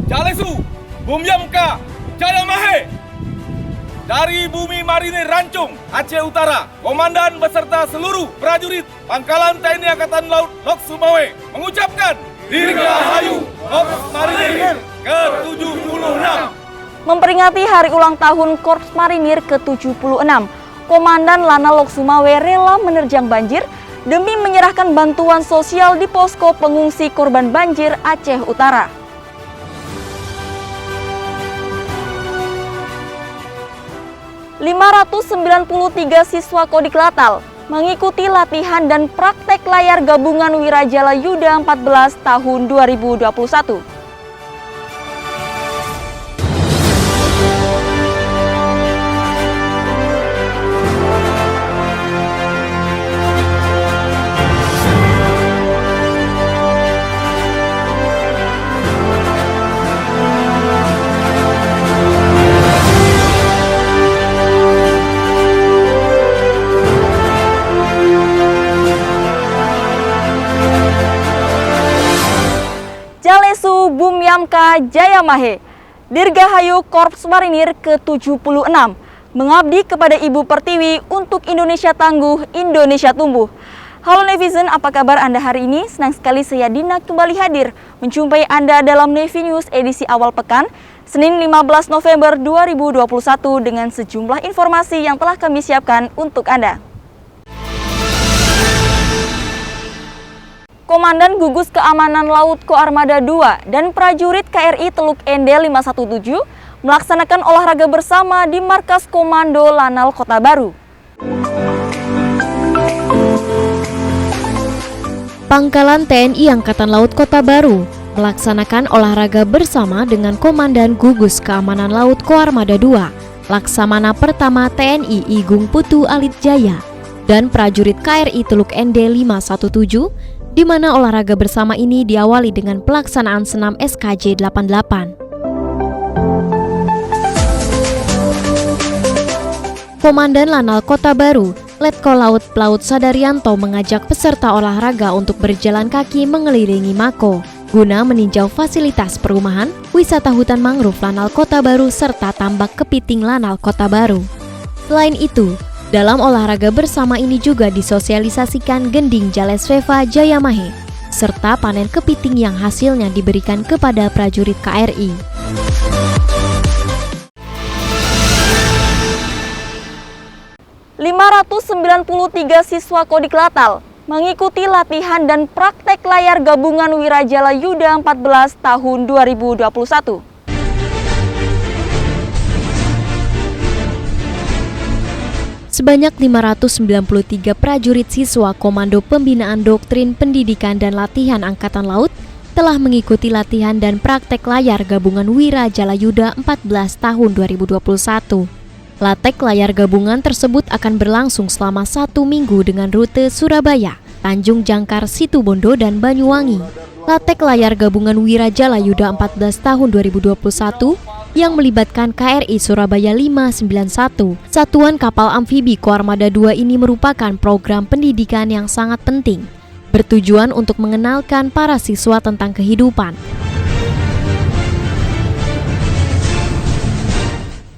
Jalesu, Bumyamka, Jayamahe. Dari Bumi Marinir Rancung, Aceh Utara, Komandan beserta seluruh prajurit Pangkalan TNI Angkatan Laut Lok Sumawe mengucapkan Dirgahayu Korps Marinir ke-76. Memperingati hari ulang tahun Korps Marinir ke-76, Komandan Lanal Lok Sumawe rela menerjang banjir demi menyerahkan bantuan sosial di posko pengungsi korban banjir Aceh Utara. ...593 siswa Kodik Latal mengikuti latihan dan praktek layar gabungan Wirajala Yuda 14 tahun 2021. Jalesu Bumyamka Jayamahe, Dirgahayu Korps Marinir ke-76, mengabdi kepada Ibu Pertiwi untuk Indonesia tangguh, Indonesia tumbuh. Halo netizen, apa kabar Anda hari ini? Senang sekali saya Dina kembali hadir menjumpai Anda dalam Navy News edisi awal pekan, Senin 15 November 2021 dengan sejumlah informasi yang telah kami siapkan untuk Anda. Komandan Gugus Keamanan Laut Koarmada II dan prajurit KRI Teluk Ende 517 melaksanakan olahraga bersama di Markas Komando Lanal Kota Baru. Pangkalan TNI Angkatan Laut Kota Baru melaksanakan olahraga bersama dengan Komandan Gugus Keamanan Laut Koarmada II, Laksamana Pertama TNI Igung Putu Alit Jaya, dan prajurit KRI Teluk Ende 517, di mana olahraga bersama ini diawali dengan pelaksanaan senam SKJ 88. Komandan Lanal Kota Baru, Letkol Laut Plaut Sadarianto mengajak peserta olahraga untuk berjalan kaki mengelilingi Mako, guna meninjau fasilitas perumahan, wisata hutan mangrove Lanal Kota Baru, serta tambak kepiting Lanal Kota Baru. Selain itu, dalam olahraga bersama ini juga disosialisasikan gending Jalesveva Jayamahe, serta panen kepiting yang hasilnya diberikan kepada prajurit KRI. ...593 siswa Kodik Latal mengikuti latihan dan praktek layar gabungan Wirajala Yuda 14 tahun 2021. Sebanyak 593 prajurit siswa Komando Pembinaan Doktrin Pendidikan dan Latihan Angkatan Laut telah mengikuti latihan dan praktek layar gabungan Wirajala Yuda 14 tahun 2021. Latek layar gabungan tersebut akan berlangsung selama 1 minggu dengan rute Surabaya, Tanjung Jangkar, Situbondo, dan Banyuwangi. Latek layar gabungan Wirajala Yuda 14 tahun 2021 yang melibatkan KRI Surabaya 591, Satuan Kapal Amfibi Koarmada II ini merupakan program pendidikan yang sangat penting, bertujuan untuk mengenalkan para siswa tentang kehidupan.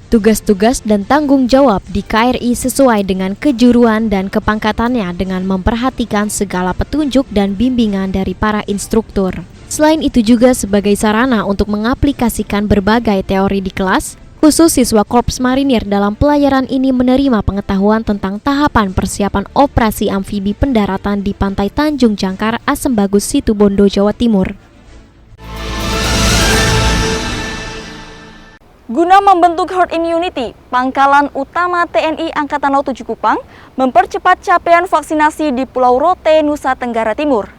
Tugas-tugas dan tanggung jawab di KRI sesuai dengan kejuruan dan kepangkatannya dengan memperhatikan segala petunjuk dan bimbingan dari para instruktur. Selain itu juga sebagai sarana untuk mengaplikasikan berbagai teori di kelas, khusus siswa Korps Marinir dalam pelayaran ini menerima pengetahuan tentang tahapan persiapan operasi amfibi pendaratan di Pantai Tanjung Jangkar, Asem Bagus, Situbondo, Jawa Timur. Guna membentuk herd immunity, Pangkalan Utama TNI Angkatan Laut 7 Kupang mempercepat capaian vaksinasi di Pulau Rote, Nusa Tenggara Timur.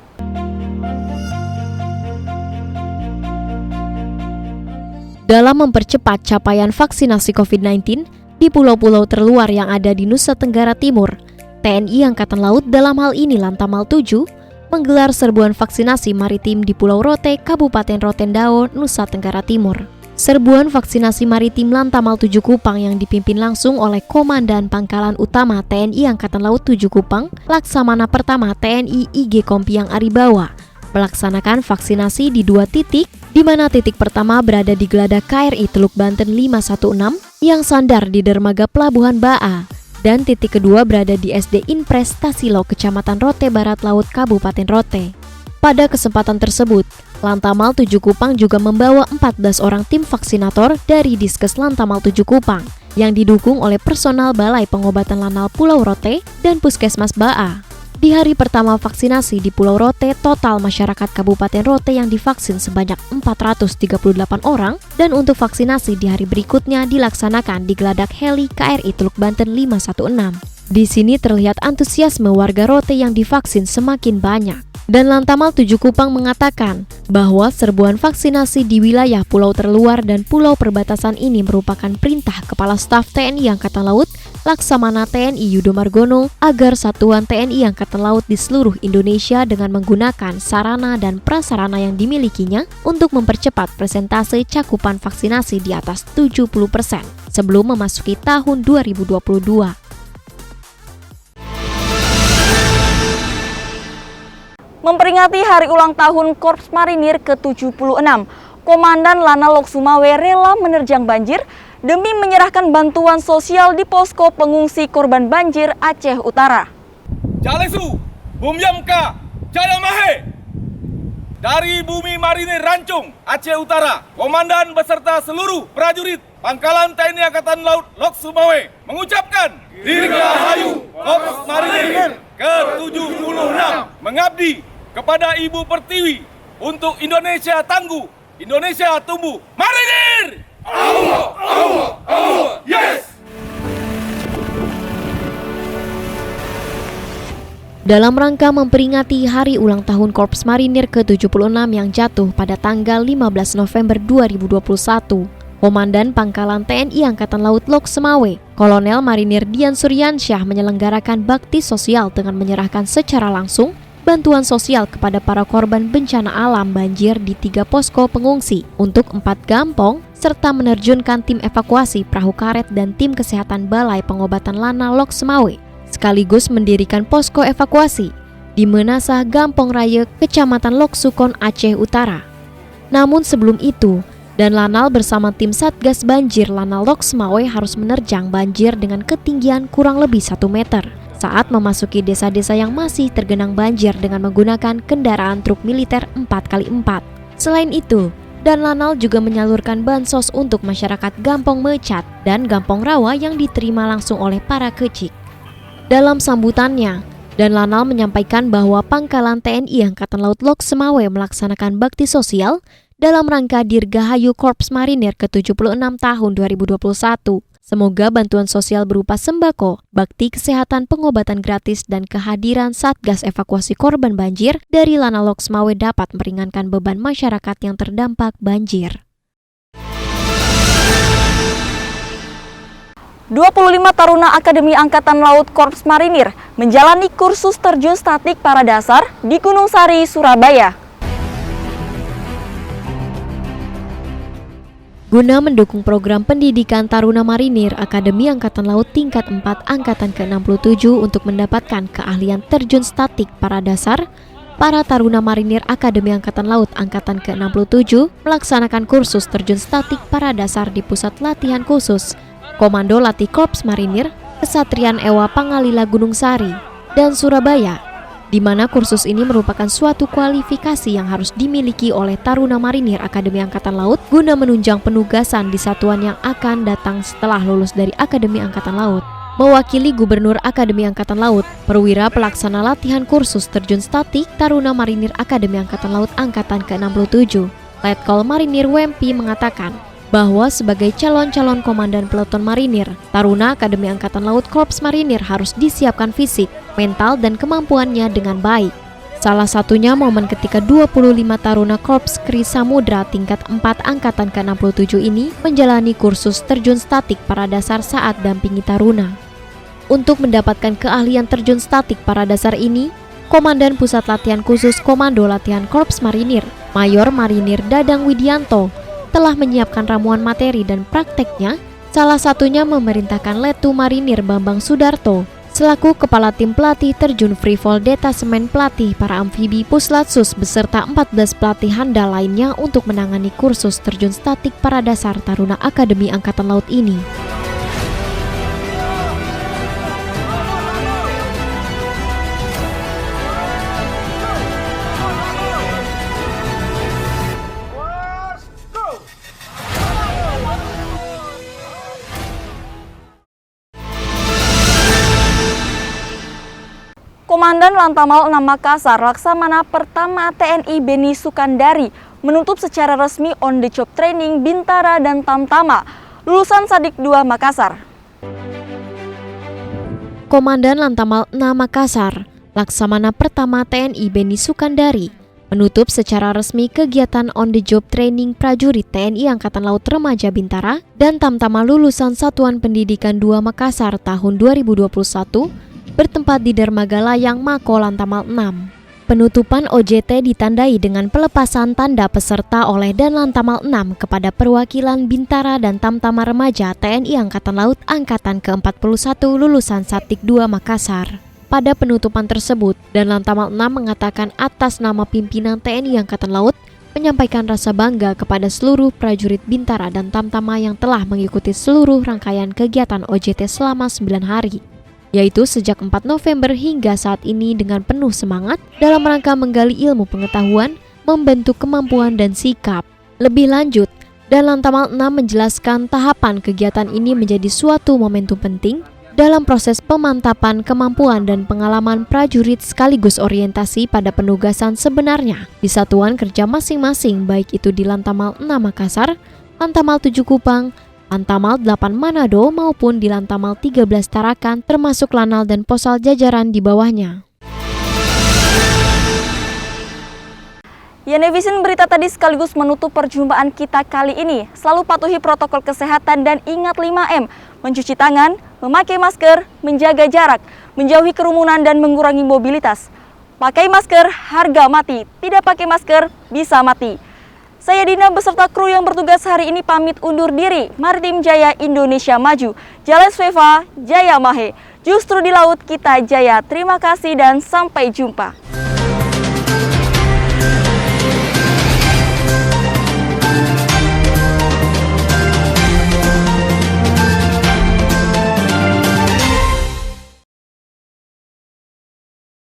Dalam mempercepat capaian vaksinasi COVID-19 di pulau-pulau terluar yang ada di Nusa Tenggara Timur, TNI Angkatan Laut dalam hal ini Lantamal 7 menggelar serbuan vaksinasi maritim di Pulau Rote, Kabupaten Rotendao, Nusa Tenggara Timur. Serbuan vaksinasi maritim Lantamal 7 Kupang yang dipimpin langsung oleh Komandan Pangkalan Utama TNI Angkatan Laut 7 Kupang, Laksamana Pertama TNI IG Kompiang Aribawa, melaksanakan vaksinasi di 2 titik di mana titik pertama berada di Geladak KRI Teluk Banten 516 yang sandar di dermaga Pelabuhan Baa, dan titik kedua berada di SD Inpres Tasilo, Kecamatan Rote Barat Laut, Kabupaten Rote. Pada kesempatan tersebut, Lantamal 7 Kupang juga membawa 14 orang tim vaksinator dari Diskes Lantamal 7 Kupang yang didukung oleh personal Balai Pengobatan Lanal Pulau Rote dan Puskesmas Baa. Di hari pertama vaksinasi di Pulau Rote, total masyarakat Kabupaten Rote yang divaksin sebanyak 438 orang, dan untuk vaksinasi di hari berikutnya dilaksanakan di Geladak Heli KRI Teluk Banten 516. Di sini terlihat antusiasme warga Rote yang divaksin semakin banyak. Dan Lantamal 7 Kupang mengatakan bahwa serbuan vaksinasi di wilayah pulau terluar dan pulau perbatasan ini merupakan perintah Kepala Staf TNI Angkatan Laut Laksamana TNI Yudo Margono agar satuan TNI Angkatan Laut di seluruh Indonesia dengan menggunakan sarana dan prasarana yang dimilikinya untuk mempercepat persentase cakupan vaksinasi di atas 70% sebelum memasuki tahun 2022. Memperingati hari ulang tahun Korps Marinir ke-76, Komandan Lanal Loksumawe rela menerjang banjir demi menyerahkan bantuan sosial di posko pengungsi korban banjir Aceh Utara. Jalesu, Bumyamka, Jayamahe. Dari Bumi Marinir Rancung, Aceh Utara, Komandan beserta seluruh prajurit Pangkalan TNI Angkatan Laut Loksumawe mengucapkan Dirgahayu Korps Marinir ke-76 mengabdi kepada Ibu Pertiwi untuk Indonesia tangguh, Indonesia tumbuh. Marinir! Allah, yes! Dalam rangka memperingati hari ulang tahun Korps Marinir ke-76 yang jatuh pada tanggal 15 November 2021, Komandan Pangkalan TNI Angkatan Laut Loksumawe, Kolonel Marinir Dian Suryansyah menyelenggarakan bakti sosial dengan menyerahkan secara langsung bantuan sosial kepada para korban bencana alam banjir di 3 posko pengungsi untuk 4 gampong, serta menerjunkan tim evakuasi perahu karet dan tim kesehatan Balai Pengobatan Lanal Loksumawe, sekaligus mendirikan posko evakuasi di Menasah Gampong Raya, Kecamatan Loksukon, Aceh Utara. Namun sebelum itu, dan Lanal bersama tim Satgas Banjir Lanal Loksumawe harus menerjang banjir dengan ketinggian kurang lebih 1 meter saat memasuki desa-desa yang masih tergenang banjir dengan menggunakan kendaraan truk militer 4x4. Selain itu, dan Lanal juga menyalurkan bansos untuk masyarakat Gampong Mecat dan Gampong Rawa yang diterima langsung oleh para kecik. Dalam sambutannya, dan Lanal menyampaikan bahwa Pangkalan TNI Angkatan Laut Loksumawe melaksanakan bakti sosial dalam rangka Dirgahayu Korps Marinir ke-76 tahun 2021. Semoga bantuan sosial berupa sembako, bakti kesehatan, pengobatan gratis, dan kehadiran Satgas Evakuasi Korban Banjir dari Lanal Loksumawe dapat meringankan beban masyarakat yang terdampak banjir. 25 taruna Akademi Angkatan Laut Korps Marinir menjalani kursus terjun statik para dasar di Gunung Sari, Surabaya. Guna mendukung program pendidikan Taruna Marinir Akademi Angkatan Laut tingkat 4 Angkatan ke-67 untuk mendapatkan keahlian terjun statik para dasar, para Taruna Marinir Akademi Angkatan Laut Angkatan ke-67 melaksanakan kursus terjun statik para dasar di Pusat Latihan Khusus Komando Latih Korps Marinir Kesatrian Ewa Pangalila Gunung Sari dan Surabaya, di mana kursus ini merupakan suatu kualifikasi yang harus dimiliki oleh Taruna Marinir Akademi Angkatan Laut guna menunjang penugasan di satuan yang akan datang setelah lulus dari Akademi Angkatan Laut. Mewakili Gubernur Akademi Angkatan Laut, perwira pelaksana latihan kursus terjun statik Taruna Marinir Akademi Angkatan Laut Angkatan ke-67, Letkol Marinir Wempi mengatakan bahwa sebagai calon-calon komandan peleton marinir, Taruna Akademi Angkatan Laut Korps Marinir harus disiapkan fisik, mental, dan kemampuannya dengan baik. Salah satunya momen ketika 25 Taruna Korps Kri Samudra tingkat 4 Angkatan ke-67 ini menjalani kursus terjun statik para dasar saat dampingi Taruna. Untuk mendapatkan keahlian terjun statik para dasar ini, Komandan Pusat Latihan Khusus Komando Latihan Korps Marinir, Mayor Marinir Dadang Widianto, telah menyiapkan ramuan materi dan prakteknya, salah satunya memerintahkan Letu Marinir Bambang Sudarto selaku Kepala Tim Pelatih Terjun Freefall Detasemen Pelatih para Amfibi Puslatsus beserta 14 pelatih handal lainnya untuk menangani kursus terjun statik para dasar Taruna Akademi Angkatan Laut ini. Komandan Lantamal 6 Makassar, Laksamana Pertama TNI Beni Sukandari, menutup secara resmi on the job training Bintara dan Tamtama, lulusan Sadik 2 Makassar. Komandan Lantamal 6 Makassar, Laksamana Pertama TNI Beni Sukandari, menutup secara resmi kegiatan on the job training prajurit TNI Angkatan Laut Remaja Bintara dan Tamtama lulusan Satuan Pendidikan 2 Makassar tahun 2021 bertempat di Dermaga Layang Mako Lantamal 6. Penutupan OJT ditandai dengan pelepasan tanda peserta oleh dan Lantamal 6 kepada perwakilan Bintara dan Tamtama Remaja TNI Angkatan Laut Angkatan ke-41 lulusan Satik 2 Makassar. Pada penutupan tersebut, dan Lantamal 6 mengatakan atas nama pimpinan TNI Angkatan Laut menyampaikan rasa bangga kepada seluruh prajurit Bintara dan Tamtama yang telah mengikuti seluruh rangkaian kegiatan OJT selama 9 hari. Yaitu sejak 4 November hingga saat ini dengan penuh semangat dalam rangka menggali ilmu pengetahuan, membentuk kemampuan dan sikap. Lebih lanjut, dan Lantamal 6 menjelaskan tahapan kegiatan ini menjadi suatu momentum penting dalam proses pemantapan kemampuan dan pengalaman prajurit sekaligus orientasi pada penugasan sebenarnya di satuan kerja masing-masing, baik itu di Lantamal 6 Makassar, Lantamal 7 Kupang, Lantamal 8 Manado maupun di Lantamal 13 Tarakan termasuk Lanal dan Posal jajaran di bawahnya. Yanevision berita tadi sekaligus menutup perjumpaan kita kali ini. Selalu patuhi protokol kesehatan dan ingat 5M, mencuci tangan, memakai masker, menjaga jarak, menjauhi kerumunan dan mengurangi mobilitas. Pakai masker, harga mati. Tidak pakai masker, bisa mati. Saya Dina beserta kru yang bertugas hari ini pamit undur diri. Maritim Jaya Indonesia Maju. Jalan Sveva, Jaya Mahe. Justru di laut kita jaya. Terima kasih dan sampai jumpa.